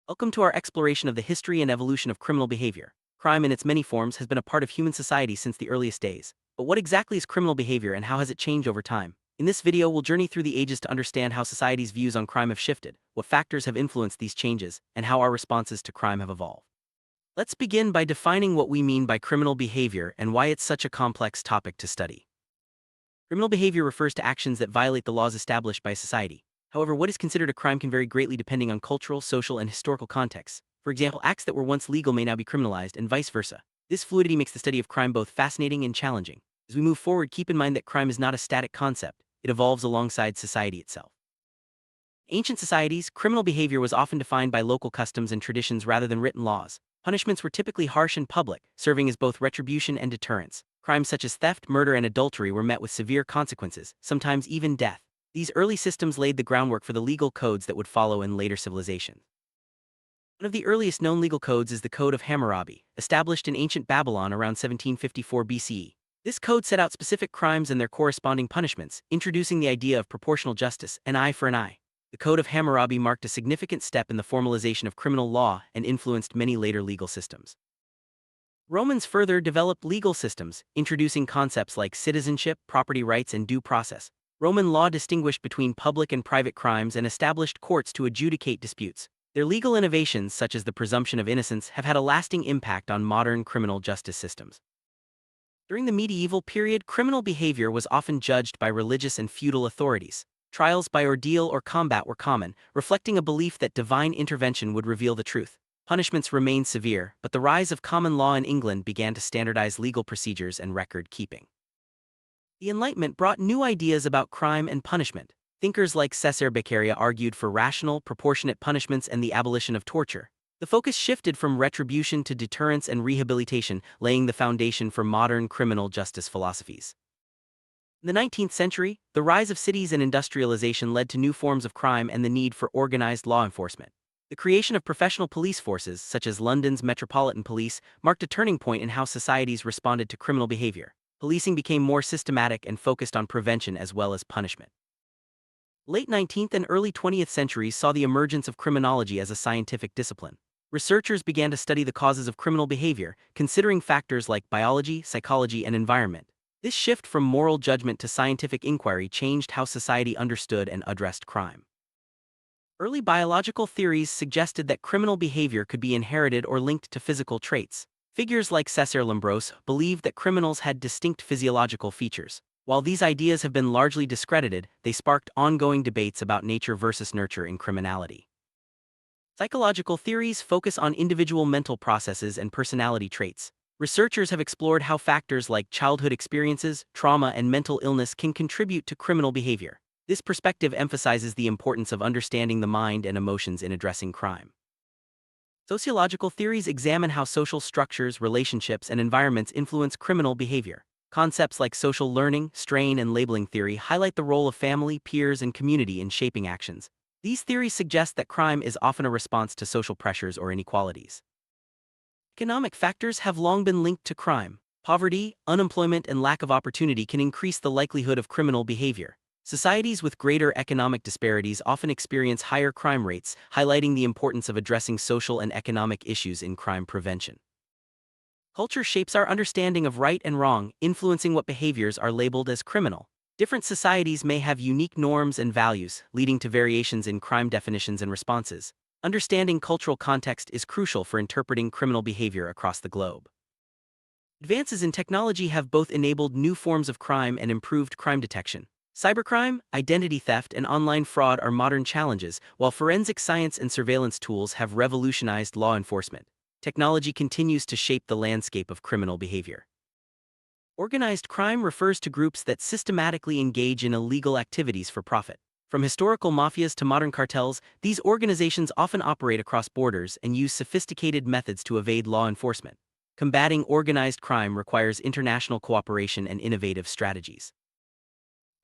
Welcome to our exploration of the history and evolution of criminal behavior. Crime in its many forms has been a part of human society since the earliest days. But what exactly is criminal behavior and how has it changed over time? In this video, we'll journey through the ages to understand how society's views on crime have shifted, what factors have influenced these changes, and how our responses to crime have evolved. Let's begin by defining what we mean by criminal behavior and why it's such a complex topic to study. Criminal behavior refers to actions that violate the laws established by society. However, what is considered a crime can vary greatly depending on cultural, social, and historical contexts. For example, acts that were once legal may now be criminalized, and vice versa. This fluidity makes the study of crime both fascinating and challenging. As we move forward, keep in mind that crime is not a static concept, it evolves alongside society itself. In ancient societies, criminal behavior was often defined by local customs and traditions rather than written laws. Punishments were typically harsh and public, serving as both retribution and deterrence. Crimes such as theft, murder, and adultery were met with severe consequences, sometimes even death. These early systems laid the groundwork for the legal codes that would follow in later civilizations. One of the earliest known legal codes is the Code of Hammurabi, established in ancient Babylon around 1754 BCE. This code set out specific crimes and their corresponding punishments, introducing the idea of proportional justice, an eye for an eye. The Code of Hammurabi marked a significant step in the formalization of criminal law and influenced many later legal systems. Romans further developed legal systems, introducing concepts like citizenship, property rights, and due process. Roman law distinguished between public and private crimes and established courts to adjudicate disputes. Their legal innovations, such as the presumption of innocence, have had a lasting impact on modern criminal justice systems. During the medieval period, criminal behavior was often judged by religious and feudal authorities. Trials by ordeal or combat were common, reflecting a belief that divine intervention would reveal the truth. Punishments remained severe, but the rise of common law in England began to standardize legal procedures and record keeping. The Enlightenment brought new ideas about crime and punishment. Thinkers like Cesare Beccaria argued for rational, proportionate punishments and the abolition of torture. The focus shifted from retribution to deterrence and rehabilitation, laying the foundation for modern criminal justice philosophies. In the 19th century, the rise of cities and industrialization led to new forms of crime and the need for organized law enforcement. The creation of professional police forces, such as London's Metropolitan Police, marked a turning point in how societies responded to criminal behavior. Policing became more systematic and focused on prevention as well as punishment. Late 19th and early 20th centuries saw the emergence of criminology as a scientific discipline. Researchers began to study the causes of criminal behavior, considering factors like biology, psychology, and environment. This shift from moral judgment to scientific inquiry changed how society understood and addressed crime. Early biological theories suggested that criminal behavior could be inherited or linked to physical traits. Figures like Cesare Lombroso believed that criminals had distinct physiological features. While these ideas have been largely discredited, they sparked ongoing debates about nature versus nurture in criminality. Psychological theories focus on individual mental processes and personality traits. Researchers have explored how factors like childhood experiences, trauma, and mental illness can contribute to criminal behavior. This perspective emphasizes the importance of understanding the mind and emotions in addressing crime. Sociological theories examine how social structures, relationships, and environments influence criminal behavior. Concepts like social learning, strain, and labeling theory highlight the role of family, peers, and community in shaping actions. These theories suggest that crime is often a response to social pressures or inequalities. Economic factors have long been linked to crime. Poverty, unemployment, and lack of opportunity can increase the likelihood of criminal behavior. Societies with greater economic disparities often experience higher crime rates, highlighting the importance of addressing social and economic issues in crime prevention. Culture shapes our understanding of right and wrong, influencing what behaviors are labeled as criminal. Different societies may have unique norms and values, leading to variations in crime definitions and responses. Understanding cultural context is crucial for interpreting criminal behavior across the globe. Advances in technology have both enabled new forms of crime and improved crime detection. Cybercrime, identity theft, and online fraud are modern challenges, while forensic science and surveillance tools have revolutionized law enforcement. Technology continues to shape the landscape of criminal behavior. Organized crime refers to groups that systematically engage in illegal activities for profit. From historical mafias to modern cartels, these organizations often operate across borders and use sophisticated methods to evade law enforcement. Combating organized crime requires international cooperation and innovative strategies.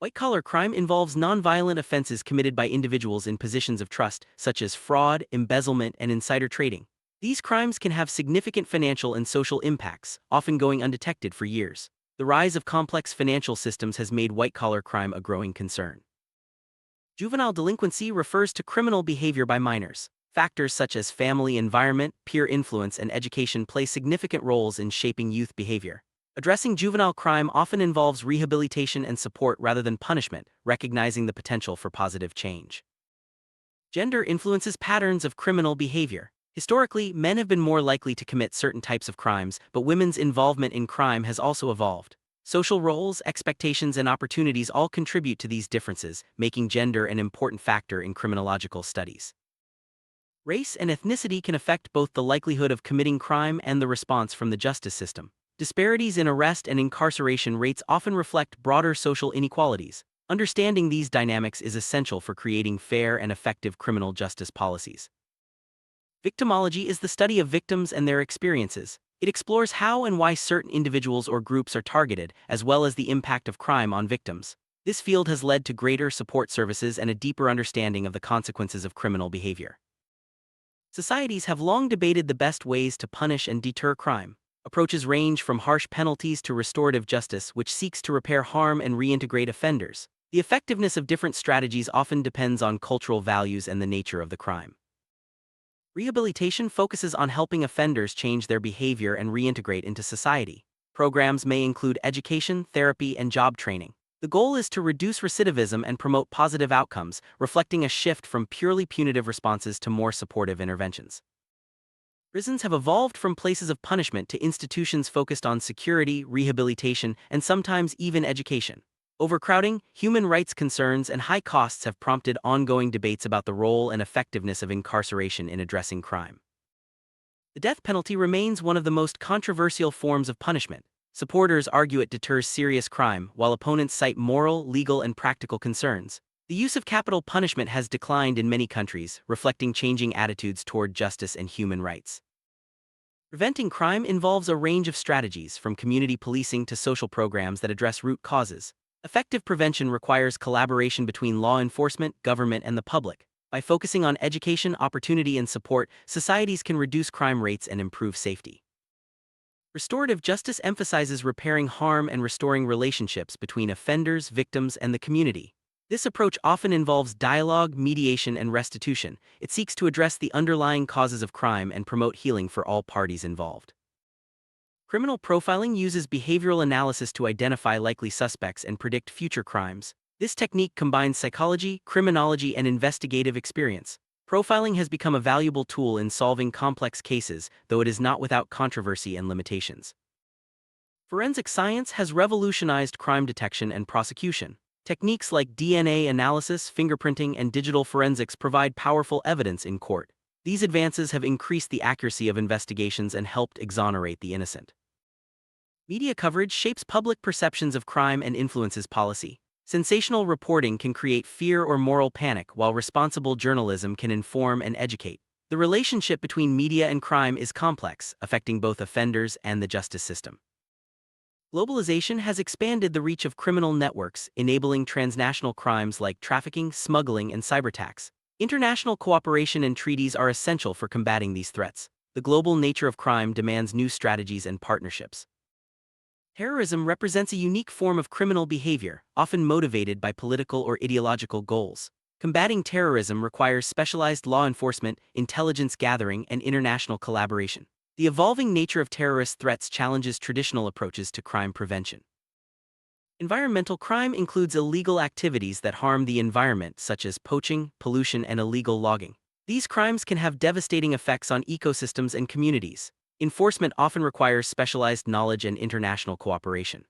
White-collar crime involves nonviolent offenses committed by individuals in positions of trust, such as fraud, embezzlement, and insider trading. These crimes can have significant financial and social impacts, often going undetected for years. The rise of complex financial systems has made white-collar crime a growing concern. Juvenile delinquency refers to criminal behavior by minors. Factors such as family environment, peer influence, and education play significant roles in shaping youth behavior. Addressing juvenile crime often involves rehabilitation and support rather than punishment, recognizing the potential for positive change. Gender influences patterns of criminal behavior. Historically, men have been more likely to commit certain types of crimes, but women's involvement in crime has also evolved. Social roles, expectations, and opportunities all contribute to these differences, making gender an important factor in criminological studies. Race and ethnicity can affect both the likelihood of committing crime and the response from the justice system. Disparities in arrest and incarceration rates often reflect broader social inequalities. Understanding these dynamics is essential for creating fair and effective criminal justice policies. Victimology is the study of victims and their experiences. It explores how and why certain individuals or groups are targeted, as well as the impact of crime on victims. This field has led to greater support services and a deeper understanding of the consequences of criminal behavior. Societies have long debated the best ways to punish and deter crime. Approaches range from harsh penalties to restorative justice, which seeks to repair harm and reintegrate offenders. The effectiveness of different strategies often depends on cultural values and the nature of the crime. Rehabilitation focuses on helping offenders change their behavior and reintegrate into society. Programs may include education, therapy, and job training. The goal is to reduce recidivism and promote positive outcomes, reflecting a shift from purely punitive responses to more supportive interventions. Prisons have evolved from places of punishment to institutions focused on security, rehabilitation, and sometimes even education. Overcrowding, human rights concerns, and high costs have prompted ongoing debates about the role and effectiveness of incarceration in addressing crime. The death penalty remains one of the most controversial forms of punishment. Supporters argue it deters serious crime, while opponents cite moral, legal, and practical concerns. The use of capital punishment has declined in many countries, reflecting changing attitudes toward justice and human rights. Preventing crime involves a range of strategies, from community policing to social programs that address root causes. Effective prevention requires collaboration between law enforcement, government, and the public. By focusing on education, opportunity, and support, societies can reduce crime rates and improve safety. Restorative justice emphasizes repairing harm and restoring relationships between offenders, victims, and the community. This approach often involves dialogue, mediation, and restitution. It seeks to address the underlying causes of crime and promote healing for all parties involved. Criminal profiling uses behavioral analysis to identify likely suspects and predict future crimes. This technique combines psychology, criminology, and investigative experience. Profiling has become a valuable tool in solving complex cases, though it is not without controversy and limitations. Forensic science has revolutionized crime detection and prosecution. Techniques like DNA analysis, fingerprinting, and digital forensics provide powerful evidence in court. These advances have increased the accuracy of investigations and helped exonerate the innocent. Media coverage shapes public perceptions of crime and influences policy. Sensational reporting can create fear or moral panic, while responsible journalism can inform and educate. The relationship between media and crime is complex, affecting both offenders and the justice system. Globalization has expanded the reach of criminal networks, enabling transnational crimes like trafficking, smuggling, and cyberattacks. International cooperation and treaties are essential for combating these threats. The global nature of crime demands new strategies and partnerships. Terrorism represents a unique form of criminal behavior, often motivated by political or ideological goals. Combating terrorism requires specialized law enforcement, intelligence gathering, and international collaboration. The evolving nature of terrorist threats challenges traditional approaches to crime prevention. Environmental crime includes illegal activities that harm the environment, such as poaching, pollution, and illegal logging. These crimes can have devastating effects on ecosystems and communities. Enforcement often requires specialized knowledge and international cooperation.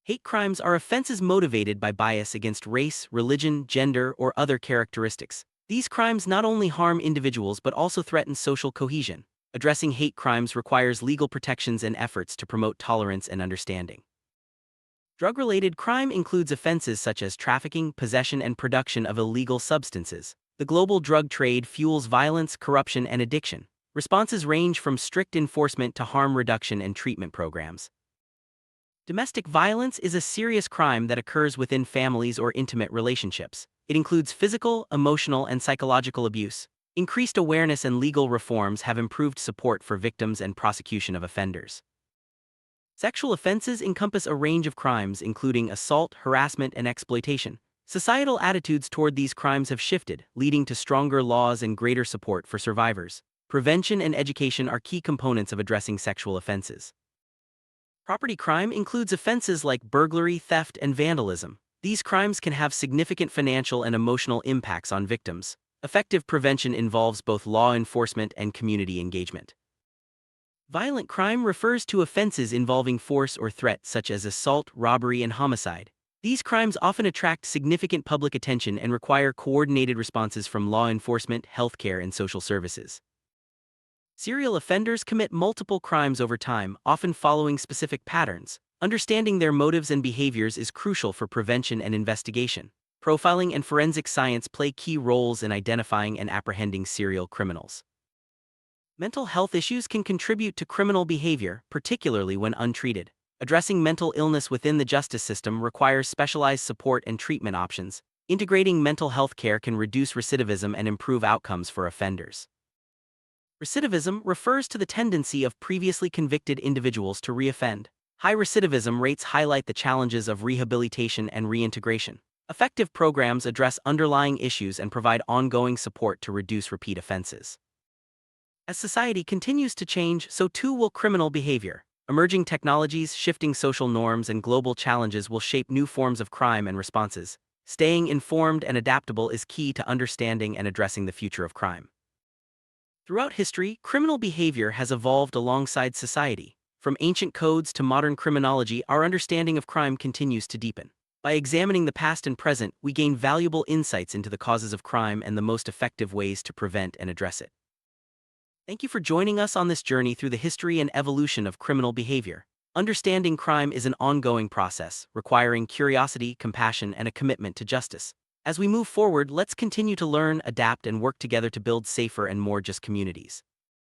Hate crimes are offenses motivated by bias against race, religion, gender, or other characteristics. These crimes not only harm individuals but also threaten social cohesion. Addressing hate crimes requires legal protections and efforts to promote tolerance and understanding. Drug-related crime includes offenses such as trafficking, possession, and production of illegal substances. The global drug trade fuels violence, corruption, and addiction. Responses range from strict enforcement to harm reduction and treatment programs. Domestic violence is a serious crime that occurs within families or intimate relationships. It includes physical, emotional, and psychological abuse. Increased awareness and legal reforms have improved support for victims and prosecution of offenders. Sexual offenses encompass a range of crimes including assault, harassment, and exploitation. Societal attitudes toward these crimes have shifted, leading to stronger laws and greater support for survivors. Prevention and education are key components of addressing sexual offenses. Property crime includes offenses like burglary, theft, and vandalism. These crimes can have significant financial and emotional impacts on victims. Effective prevention involves both law enforcement and community engagement. Violent crime refers to offenses involving force or threat, such as assault, robbery, and homicide. These crimes often attract significant public attention and require coordinated responses from law enforcement, healthcare, and social services. Serial offenders commit multiple crimes over time, often following specific patterns. Understanding their motives and behaviors is crucial for prevention and investigation. Profiling and forensic science play key roles in identifying and apprehending serial criminals. Mental health issues can contribute to criminal behavior, particularly when untreated. Addressing mental illness within the justice system requires specialized support and treatment options. Integrating mental health care can reduce recidivism and improve outcomes for offenders. Recidivism refers to the tendency of previously convicted individuals to reoffend. High recidivism rates highlight the challenges of rehabilitation and reintegration. Effective programs address underlying issues and provide ongoing support to reduce repeat offenses. As society continues to change, so too will criminal behavior. Emerging technologies, shifting social norms, and global challenges will shape new forms of crime and responses. Staying informed and adaptable is key to understanding and addressing the future of crime. Throughout history, criminal behavior has evolved alongside society. From ancient codes to modern criminology, our understanding of crime continues to deepen. By examining the past and present, we gain valuable insights into the causes of crime and the most effective ways to prevent and address it. Thank you for joining us on this journey through the history and evolution of criminal behavior. Understanding crime is an ongoing process, requiring curiosity, compassion, and a commitment to justice. As we move forward, let's continue to learn, adapt, and work together to build safer and more just communities.